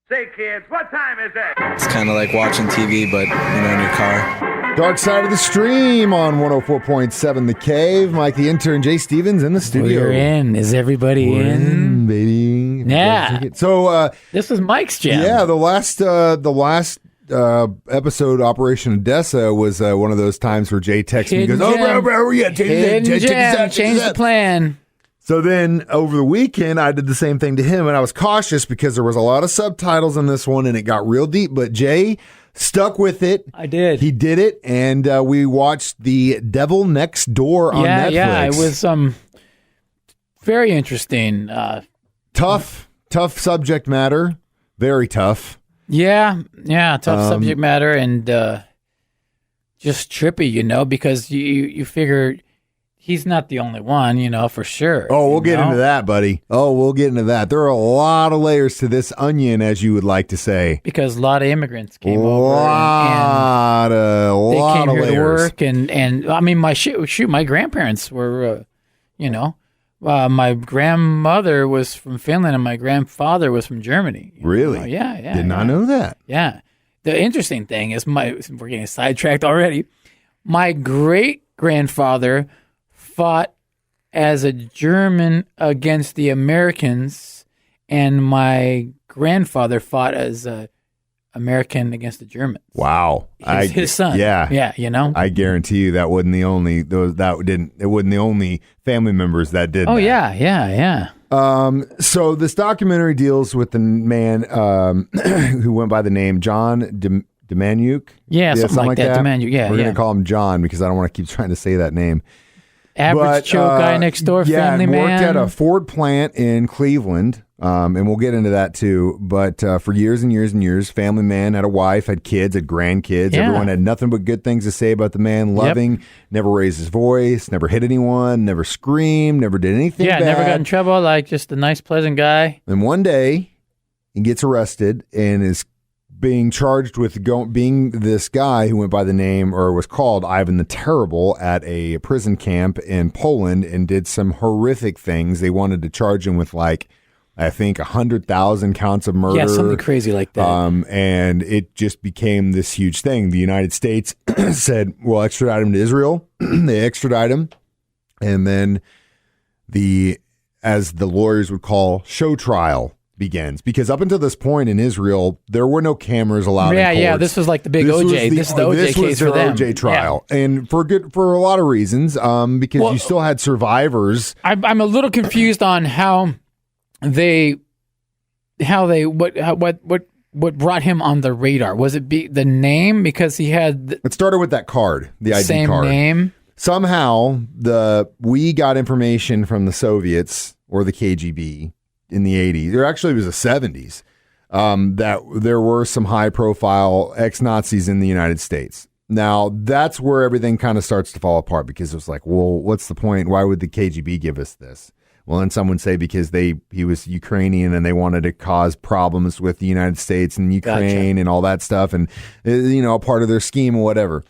Say, kids, what time is it? It's kind of like watching TV, but, in your car. Dark Side of the Stream on 104.7 The Cave. Mike, the intern, Jay Stevens in the studio. We're in. Is everybody We're in, baby. Yeah. So, this was Mike's jam. yeah, the last episode, Operation Odessa, was one of those times where Jay texts me and goes, Hidden bro, yeah, Hidden gem. Change the plan. So then over the weekend, I did the same thing to him, and I was cautious because there was a lot of subtitles in this one, and it got real deep. But Jay stuck with it. I did. He did it, and we watched The Devil Next Door on Netflix. Yeah, it was very interesting. Tough subject matter. Very tough. Yeah, tough subject matter, and just trippy, because you figure he's not the only one, for sure. Oh, we'll get into that, buddy. Oh, we'll get into that. There are a lot of layers to this onion, as you would like to say. Because a lot of immigrants came over. They came here layers. to work, and I mean, my grandparents were, my grandmother was from Finland and my grandfather was from Germany. Really? Yeah. Did not know that. Yeah. The interesting thing is we're getting sidetracked already. My great-grandfather fought as a German against the Americans, and my grandfather fought as a American against the Germans. Wow. His son. Yeah. Yeah, I guarantee you that wasn't the only family members that did that. Yeah. So this documentary deals with the man who went by the name John Demjanjuk. Yeah, something like that. Demjanjuk, yeah. We're going to call him John because I don't want to keep trying to say that name. Average Joe guy next door, family man. Worked at a Ford plant in Cleveland, and we'll get into that too. But for years and years and years, family man, had a wife, had kids, had grandkids. Yeah. Everyone had nothing but good things to say about the man. Loving, never raised his voice, never hit anyone, never screamed, never did anything bad. Never got in trouble, like just a nice, pleasant guy. And one day, he gets arrested and is being charged with being this guy who went by the name, or was called, Ivan the Terrible at a prison camp in Poland, and did some horrific things. They wanted to charge him with I think 100,000 counts of murder. Yeah, something crazy like that. And it just became this huge thing. The United States said, "We'll extradite him to Israel." They extradite him, and then as the lawyers would call, show trial begins, because up until this point in Israel, there were no cameras allowed in courts. Yeah, this was like the big OJ. This is the OJ case for them. OJ trial, and for a lot of reasons, because you still had survivors. I'm a little confused on what brought him on the radar. Was it the name, because he had It started with that card, the ID same card. name. Somehow, we got information from the Soviets or the KGB in the 80s, or actually it was the 70s, that there were some high-profile ex-Nazis in the United States. Now, that's where everything kind of starts to fall apart, because it was like, well, what's the point? Why would the KGB give us this? Well, then some would say because he was Ukrainian and they wanted to cause problems with the United States and Ukraine and all that stuff, and, a part of their scheme or whatever.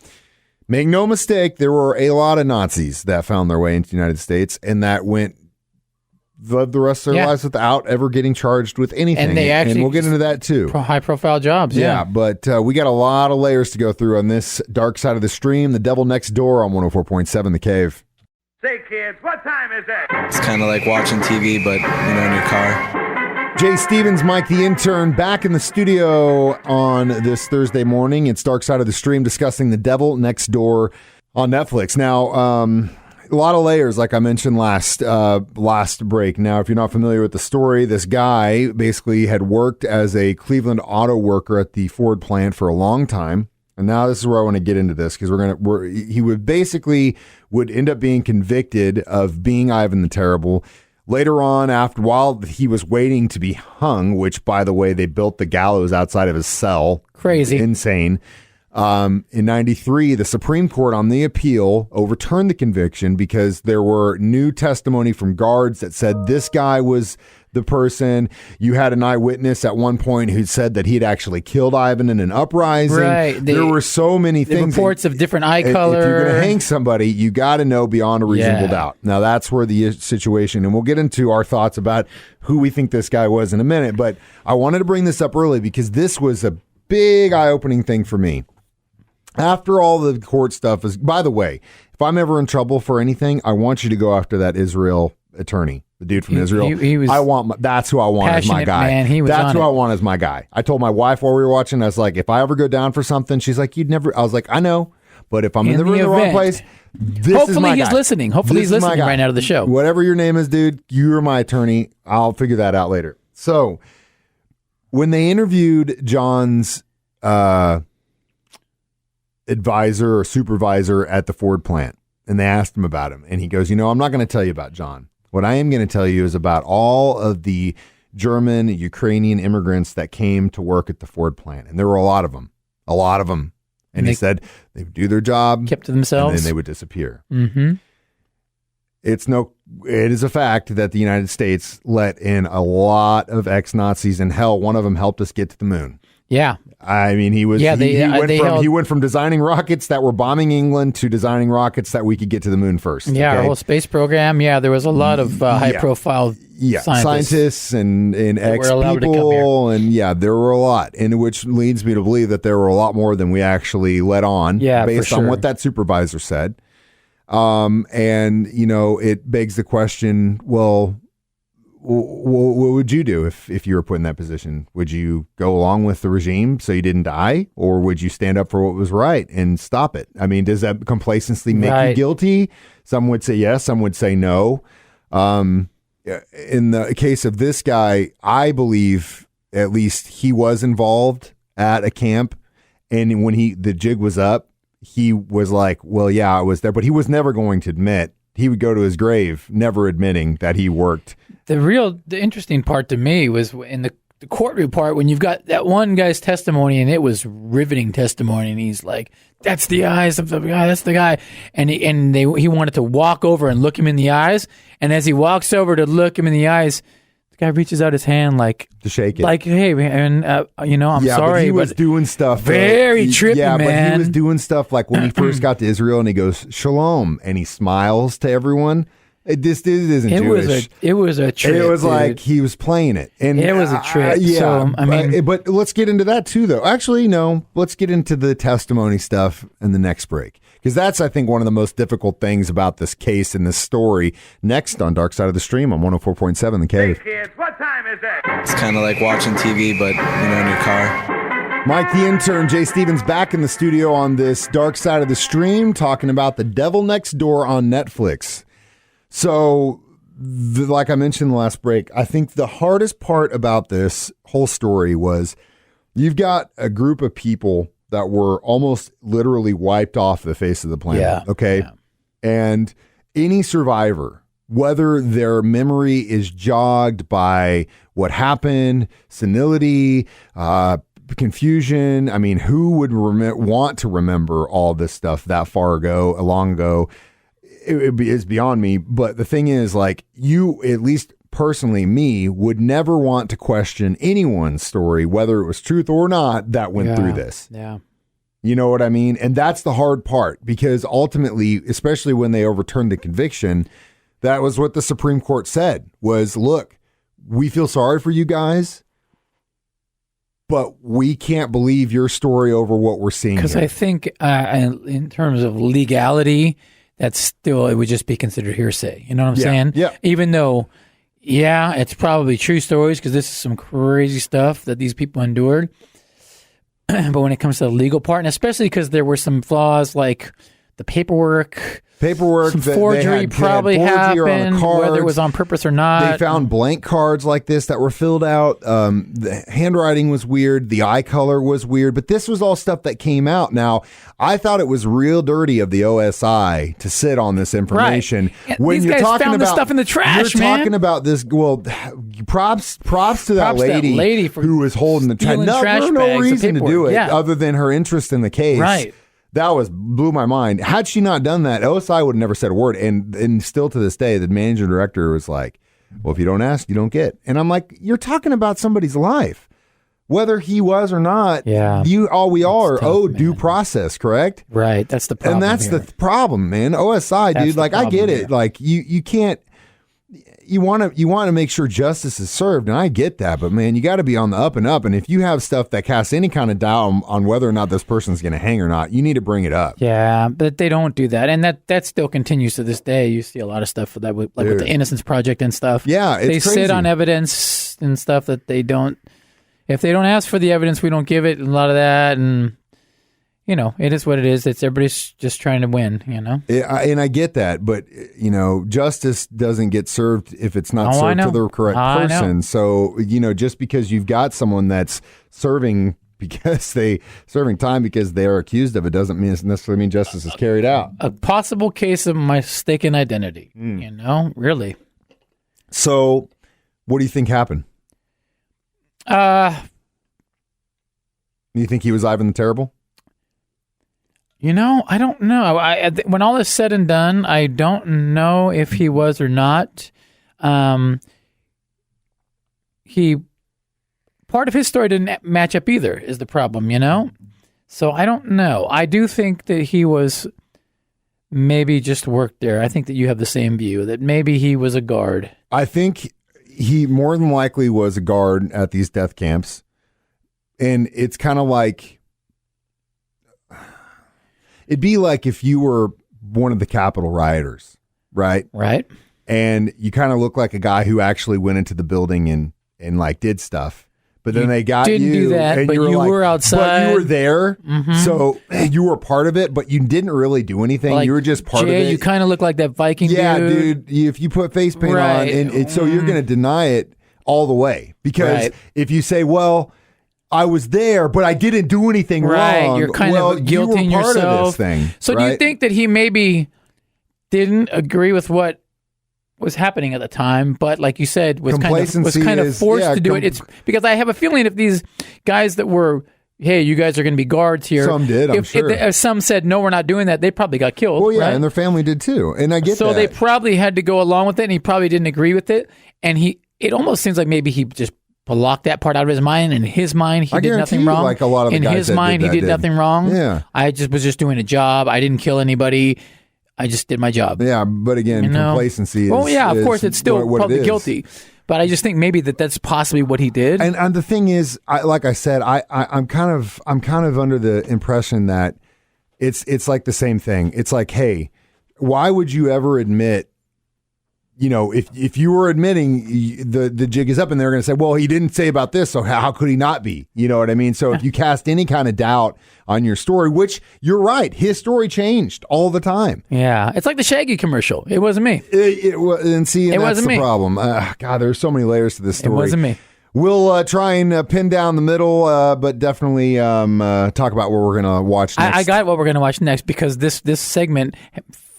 Make no mistake, there were a lot of Nazis that found their way into the United States and that lived the rest of their lives without ever getting charged with anything. And we'll get into that too. High-profile jobs, yeah. But we got a lot of layers to go through on this Dark Side of the Stream, The Devil Next Door on 104.7 The Cave. Say, kids, what time is it? It's kind of like watching TV, but, in your car. Jay Stevens, Mike the intern, back in the studio on this Thursday morning. It's Dark Side of the Stream, discussing The Devil Next Door on Netflix. Now, a lot of layers, like I mentioned last break. Now, if you're not familiar with the story, this guy basically had worked as a Cleveland auto worker at the Ford plant for a long time. And now this is where I want to get into this, because he would end up being convicted of being Ivan the Terrible. Later on, while he was waiting to be hung, which, by the way, they built the gallows outside of his cell. Crazy. Insane. In 93, the Supreme Court on the appeal overturned the conviction because there were new testimony from guards that said this guy was the person. You had an eyewitness at one point who said that he'd actually killed Ivan in an uprising. Right. There were so many things. Reports of different eye color. If you're going to hang somebody, you got to know beyond a reasonable doubt. Now, that's where the situation, and we'll get into our thoughts about who we think this guy was in a minute, but I wanted to bring this up early because this was a big eye-opening thing for me. After all the court stuff is, by the way, if I'm ever in trouble for anything, I want you to go after that Israel attorney, the dude from Israel. He was that's who I want as my guy. Man. He was that's who it. I want as my guy. I told my wife while we were watching, I was like, if I ever go down for something, she's like, you'd never. I was like, I know, but if I'm in the wrong place, this hopefully is my he's guy. listening. Hopefully he's listening right now to the show. Whatever your name is, dude, you're my attorney. I'll figure that out later. So when they interviewed John's advisor or supervisor at the Ford plant, and they asked him about him, and he goes, I'm not going to tell you about John. What I am going to tell you is about all of the German, Ukrainian immigrants that came to work at the Ford plant. And there were a lot of them. And he said they would do their job, kept to themselves, and then they would disappear. Mm-hmm. It is a fact that the United States let in a lot of ex-Nazis, and hell, one of them helped us get to the moon. Yeah. I mean, he went from designing rockets that were bombing England to designing rockets that we could get to the moon first. Yeah, okay? our whole space program. Yeah, there was a lot of high-profile scientists and ex-people, and there were a lot, and which leads me to believe that there were a lot more than we actually let on, based on what that supervisor said. And it begs the question, well, what would you do if you were put in that position? Would you go along with the regime so you didn't die, or would you stand up for what was right and stop it? I mean, does that complacency make you guilty? Some would say yes, some would say no. In the case of this guy, I believe at least he was involved at a camp, and when the jig was up, he was like, well, yeah, I was there, but he was never going to admit. He would go to his grave never admitting that he worked. The interesting part to me was in the courtroom part when you've got that one guy's testimony, and it was riveting testimony, and he's like, "That's the eyes of the guy. That's the guy," and he wanted to walk over and look him in the eyes, and as he walks over to look him in the eyes, the guy reaches out his hand like to shake it, like, "Hey, man, I'm sorry." But he was doing stuff very trippy, man. But he was doing stuff like when he first got to Israel, and he goes "Shalom," and he smiles to everyone. This dude isn't Jewish. It was a trip. It was like he was playing it, and it was a trip. But let's get into that too, though. Actually, no. Let's get into the testimony stuff in the next break, because that's, I think, one of the most difficult things about this case and this story. Next on Dark Side of the Stream on 104.7 The Cave. Hey kids, what time is it? It's kind of like watching TV, but in your car. Mike the Intern, Jay Stevens, back in the studio on this Dark Side of the Stream, talking about The Devil Next Door on Netflix. So, like I mentioned in the last break, I think the hardest part about this whole story was you've got a group of people that were almost literally wiped off the face of the planet. Yeah. Okay. Yeah. And any survivor, whether their memory is jogged by what happened, senility, confusion. I mean, who would want to remember all this stuff that long ago? It's beyond me. But the thing is, like, you, at least personally, me, would never want to question anyone's story, whether it was truth or not, that went through this. Yeah. You know what I mean? And that's the hard part, because ultimately, especially when they overturned the conviction, that was what the Supreme Court said was, look, we feel sorry for you guys, but we can't believe your story over what we're seeing. Because I think in terms of legality, that's still, it would just be considered hearsay. You know what I'm saying? Yeah. Even though, it's probably true stories, because this is some crazy stuff that these people endured. But when it comes to the legal part, and especially because there were some flaws like the paperwork, Paperwork. Some that forgery they probably had forgery on happened, the cards. whether it was on purpose or not. They found blank cards like this that were filled out. The handwriting was weird. The eye color was weird. But this was all stuff that came out. Now, I thought it was real dirty of the OSI to sit on this information. Right. When These you're guys talking found about this stuff in the trash, you're man. talking about this. Well, props to that lady for who was holding the trash. stealing trash No bags of reason to do paperwork. it Yeah. other than her interest in the case. Right. That blew my mind. Had she not done that, OSI would have never said a word. And still to this day, the managing director was like, well, if you don't ask, you don't get. And I'm like, you're talking about somebody's life. Whether he was or not, Yeah. we are tough, owed due man. process, correct? Right. That's the problem. And that's here. the problem, man. OSI, That's dude, the like I get problem it. here. Like you can't you want to make sure justice is served, and I get that, but man, you got to be on the up and up. And if you have stuff that casts any kind of doubt on whether or not this person's going to hang or not, you need to bring it up. Yeah, but they don't do that, and that still continues to this day. You see a lot of stuff with that, with the Innocence Project and stuff. Yeah, it's they crazy. sit on evidence and stuff that they don't. If they don't ask for the evidence, we don't give it. A lot of that, and it is what it is. It's everybody's just trying to win. And I get that, but justice doesn't get served if it's not served to the correct person. So just because you've got someone that's serving time because they are accused of it doesn't necessarily mean justice is carried out. A possible case of mistaken identity. Really. So, what do you think happened? You think he was Ivan the Terrible? I don't know. When all is said and done, I don't know if he was or not. Part of his story didn't match up either, is the problem, So I don't know. I do think that he was maybe just worked there. I think that you have the same view, that maybe he was a guard. I think he more than likely was a guard at these death camps. And it's kind of like, it'd be like if you were one of the Capitol rioters, right? Right. And you kind of look like a guy who actually went into the building and like did stuff. But then they got didn't do that, and but you like, were outside. But you were there, so you were part of it, but you didn't really do anything. Like, you were just part Jay, of it. you kind of look like that Viking yeah, dude. If you put face paint Right. on, and so you're going to deny it all the way. Because if you say, well, I was there, but I didn't do anything wrong. You're kind of guilting you were part yourself. of this thing. So do you think that he maybe didn't agree with what was happening at the time, but like you said, was kind of forced to do it? It's because I have a feeling if these guys that were, hey, you guys are going to be guards here. Some did, I'm sure. If some said, no, we're not doing that, they probably got killed. Well, yeah, right? and their family did too. And I get so that. they probably had to go along with it, and he probably didn't agree with it. And it almost seems like maybe he just blocked that part out of his mind. And in his mind, he did nothing wrong. Like a lot of the in guys his that mind, did he did nothing wrong. Yeah, I was just doing a job. I didn't kill anybody. I just did my job. Yeah, but again, complacency is... Oh, yeah, of course, it's still what probably guilty. But I just think maybe that's possibly what he did. And the thing is, like I said, I'm kind of under the impression that it's like the same thing. It's like, hey, why would you ever admit, if you were admitting the jig is up, and they're going to say, well, he didn't say about this, so how could he not be? You know what I mean? So if you cast any kind of doubt on your story, which you're right, his story changed all the time. Yeah, it's like the Shaggy commercial. It wasn't me. It that's wasn't the me. problem. God, there's so many layers to this story. It wasn't me. We'll try and pin down the middle, but definitely talk about what we're going to watch next. I got what we're going to watch next because this segment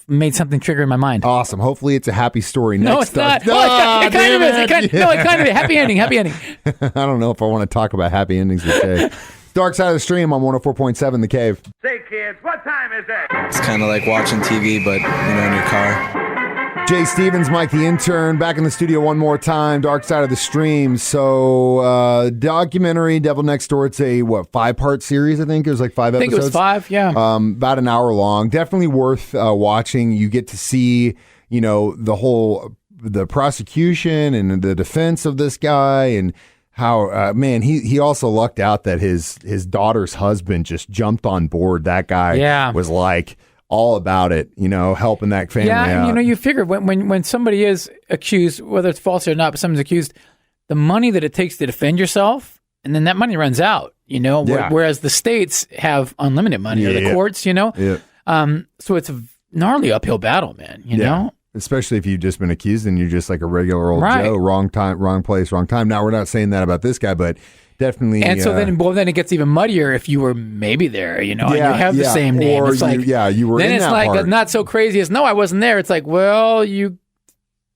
made something trigger in my mind. Awesome. Hopefully it's a happy story next. No, it's not. It kind of is. It kind of is. Happy ending. Happy ending. I don't know if I want to talk about happy endings with Jay. Dark Side of the Stream on 104.7 The Cave. Say, kids, what time is it? It's kind of like watching TV, but in your car. Jay Stevens, Mike the Intern, back in the studio one more time. Dark Side of the Stream. So, documentary, Devil Next Door. It's a, 5-part series, I think? It was like 5 episodes? I think it was 5, yeah. About an hour long. Definitely worth watching. You get to see, the prosecution and the defense of this guy, and how, he also lucked out that his daughter's husband just jumped on board. That guy was like all about it, helping that family out. Yeah, and you figure when somebody is accused, whether it's false or not, but someone's accused, the money that it takes to defend yourself, and then that money runs out, whereas the states have unlimited money, or the courts, Yeah. So it's gnarly uphill battle, man. You know? Especially if you've just been accused and you're just like a regular old Right. Joe, wrong time, wrong place, wrong time. Now, we're not saying that about this guy, but definitely. And so then it gets even muddier if you were maybe there, you know, and you have the same name. Or it's like, you were then in it's that like part. not so crazy as, no, I wasn't there. It's like, well, you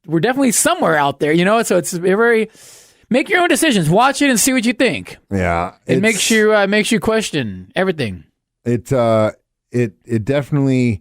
were definitely somewhere out there, you know? So it's very, make your own decisions. Watch it and see what you think. Yeah. It makes you question everything. It definitely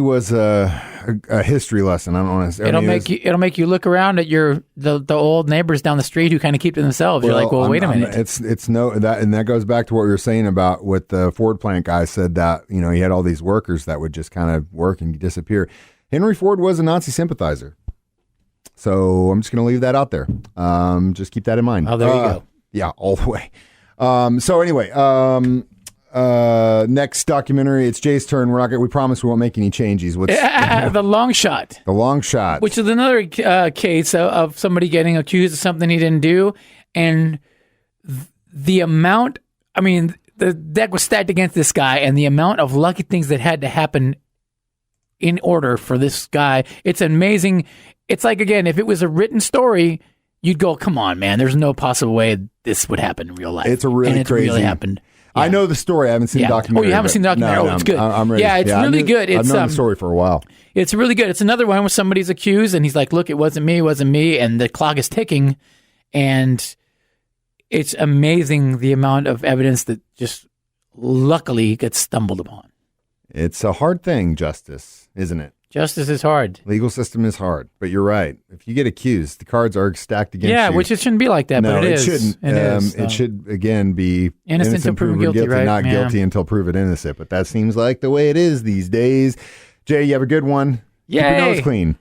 was a history lesson. I don't want to. It'll make you look around at the old neighbors down the street who kind of keep to themselves. You're like, well, wait a minute. That goes back to what we were saying about what the Ford plant guy said, that he had all these workers that would just kind of work and disappear. Henry Ford was a Nazi sympathizer, so I'm just going to leave that out there. Just keep that in mind. Oh, there you go. Yeah, all the way. So anyway. Next documentary, it's Jay's turn. We promise we won't make any changes. The Long Shot. The Long Shot. Which is another case of somebody getting accused of something he didn't do. And the amount, the deck was stacked against this guy, and the amount of lucky things that had to happen in order for this guy, it's amazing. It's like, again, if it was a written story, you'd go, come on, man, there's no possible way this would happen in real life. It's really and crazy. Really happened. Yeah. I know the story. I haven't seen the documentary. Oh, you haven't seen the documentary? No, it's good. I'm ready. Yeah, it's really good. I've known the story for a while. It's really good. It's another one where somebody's accused, and he's like, look, it wasn't me, and the clock is ticking, and it's amazing the amount of evidence that just luckily gets stumbled upon. It's a hard thing, justice, isn't it? Justice is hard. Legal system is hard, but you're right. If you get accused, the cards are stacked against you. Yeah, which it shouldn't be like that, but it is. Shouldn't. It should, again, be innocent until proven guilty, right? not guilty until proven innocent. But that seems like the way it is these days. Jay, you have a good one. Yay. Keep your nose clean.